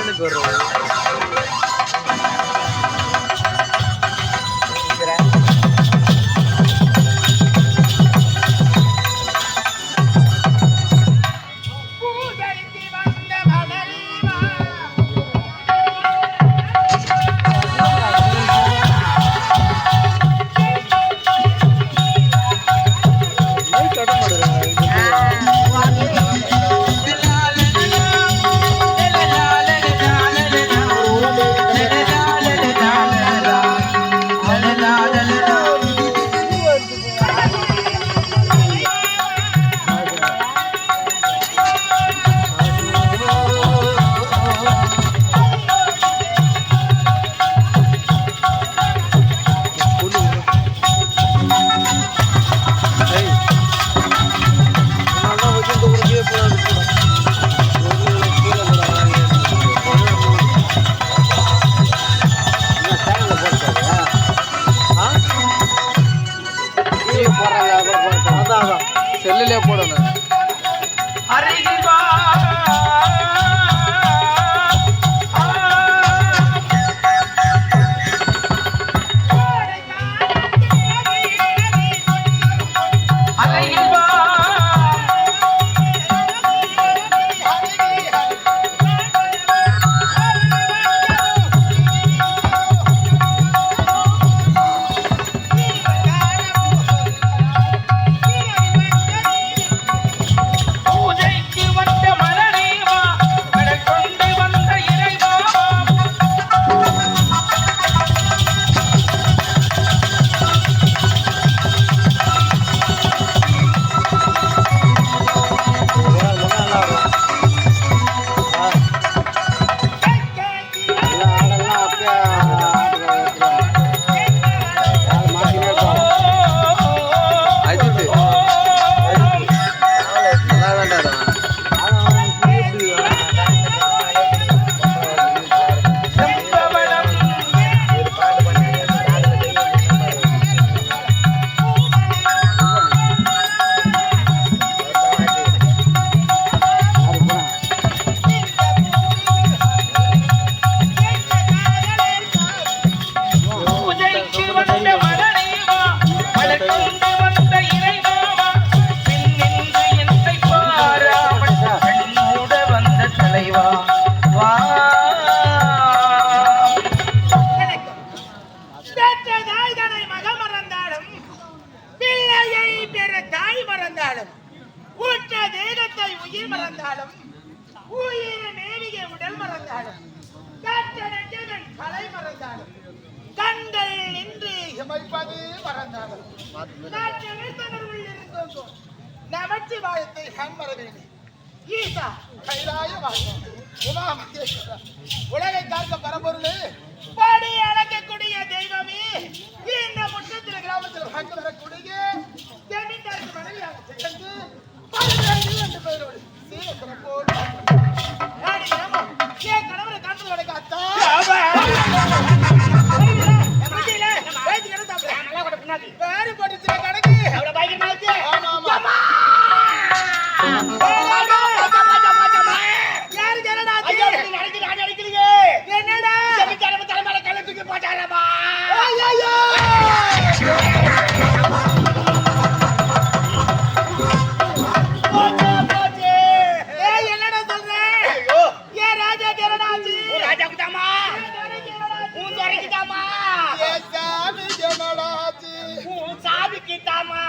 கண்ணுக்கு வரும். செல்லிலே போடணும். நமச்சிவாயத்தை கண்மரவேணி ஈசா கைலாய உலகை காக்க பரம்பொருளே பாடி அழைக்கக்கூடிய தெய்வமே இந்த முற்றத்தில் கிராமத்தில் வாழ்ந்து வரக்கூடிய ஜமீன்தாருக்கு மனைவியாக சேர்ந்து 12 பேரோடு சீரசிறப்போடு என் கணவரை காத்து வரைக்காத்தா வேறு போட்டு கணக்கு என்னடா தலைமையில கல்ல தூக்கி போட்டாரமா என்னடா சொல்ற ஏன் ராஜா ஜனநாச்சி ராஜாக்கு தாமா உன் துறைக்கு தாமா சாமி ஜனநாச்சி உன் சாமிக்கு தாமா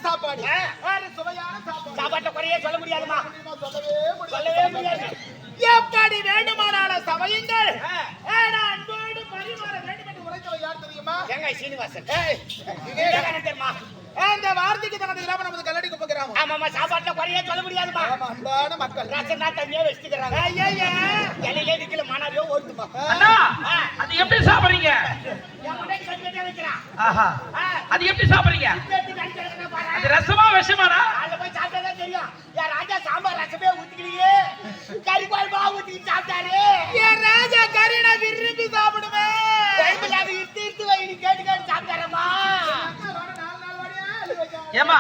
சாப்பாடு சுவையான சாப்பாட்டை குறையே சொல்ல முடியாதுமா சொல்லவே முடியாது எப்படி வேண்டுமானால சமையுங்கள் அன்போடு பரிமாற வேண்டும் என்று உரைத்தவர் யார் தெரியுமா? சீனிவாசன் தெரியுமா? இந்த வார்த்தைக்கு தகுந்த இல்லாம நமது கல்லடி குப்பை கிராமம். ஆமாமா, சாப்பாட்டுல குறையே சொல்ல முடியாதுமா. ஆமா, அன்பான மக்கள். ரசனா தண்ணியே வச்சுக்கிறாங்க. இலையிலே நிக்கல, மானாவே ஓடுதுமா. அண்ணா அது எப்படி சாப்பிடுறீங்க? என் முன்னாடி கட்டிக்கிட்டே வைக்கிறான். ஆஹா, அது எப்படி சாப்பிடுறீங்க? சேர்த்து கட்டி கிடக்குறத பாரு. அது ரசமா விஷமாடா? அதுல போய் சாப்பிட்டாதான் தெரியும். என் ராஜா சாம்பார் ரசமே ஊத்திக்கலையே, கறி குழம்பா ஊத்திக்கிட்டு சாப்பிட்டாரு. என் ராஜா கறினா விரும்பி சாப்பிடுவேன். குழம்புல அது இட்டு வைன்னு கேட்டு கேட்டு சாப்பிட்டாரம்மா. ஏமா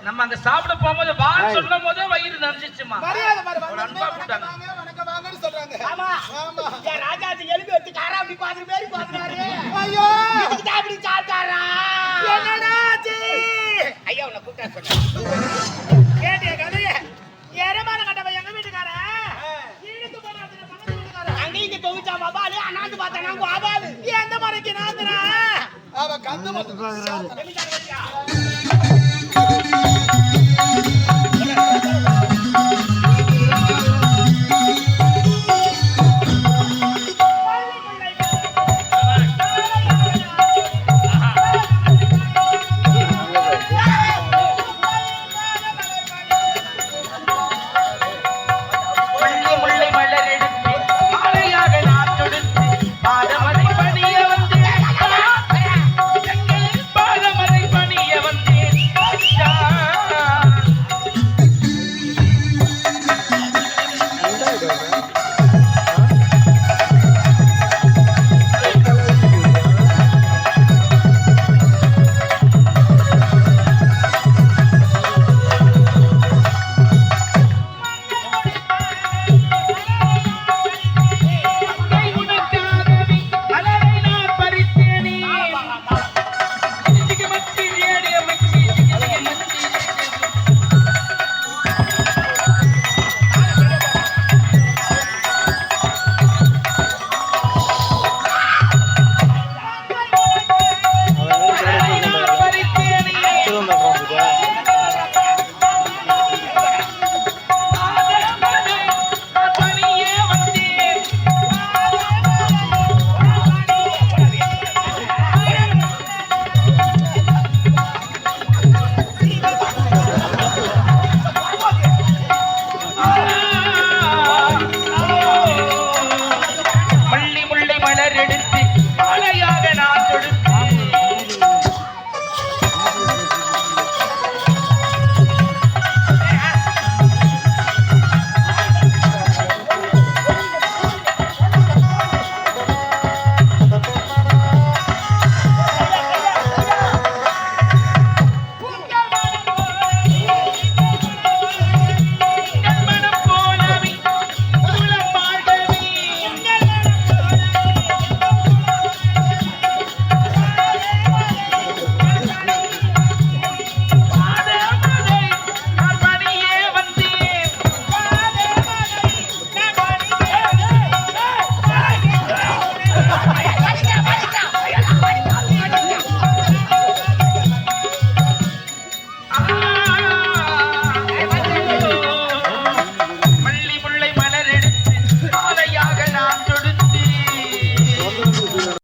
நம்ம அங்க சாப்பிட போகும்போது வான்னு சொல்லும் போதே வயிறு நிறைஞ்சிச்சுமா. மரியாதை பாரு, ஒரு அன்பா கூப்பிட்டாங்க. வணக்கம் வாங்கன்னு சொல்றாங்க. ஆமா, ஆமா. என் ராஜா அது எலும்பு எடுத்து காராப்படி பாக்குற மாதிரி பாக்குறாரு. ஐயோ, இதுக்கு தான் இப்படி சாப்பிட்டாரா? என்னடா ஆச்சு? ஐயா உன்னை கூப்பிட்டா சொன்னேன். கேட்டிய கதைய எரமான கட்டவ எங்க வீட்டுக்காரன் இழுத்து போனா அதுல பக்கத்து வீட்டுக்காரன் அங்க இங்க தொகுச்சா பாபாலு, அண்ணாந்து பார்த்தா நாங்க ஆபாலு. எந்த முறைக்கு நாந்துனா அவ கந்து வெளிக்கார வச்சியா?